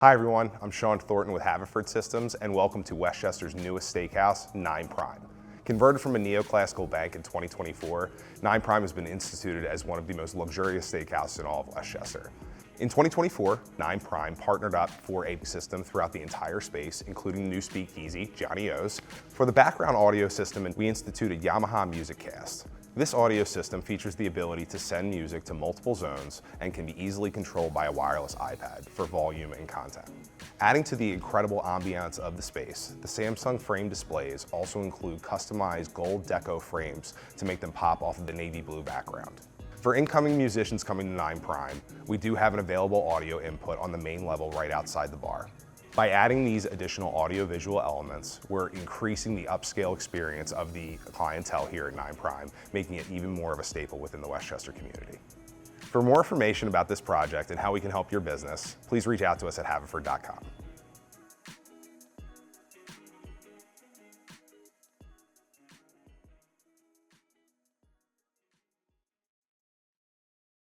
Hi everyone, I'm Sean Thornton with Haverford Systems and welcome to Westchester's newest steakhouse, 9 Prime. Converted from a neoclassical bank in 2024, 9 Prime has been instituted as one of the most luxurious steakhouses in all of Westchester. In 2024, 9 Prime partnered up for a system throughout the entire space, including the new speakeasy, Johnny O's. For the background audio system, we instituted Yamaha MusicCast. This audio system features the ability to send music to multiple zones and can be easily controlled by a wireless iPad for volume and content. Adding to the incredible ambiance of the space, the Samsung frame displays also include customized gold deco frames to make them pop off of the navy blue background. For incoming musicians coming to 9 Prime, we do have an available audio input on the main level right outside the bar. By adding these additional audio-visual elements, we're increasing the upscale experience of the clientele here at 9 Prime, making it even more of a staple within the Westchester community. For more information about this project and how we can help your business, please reach out to us at haverford.com.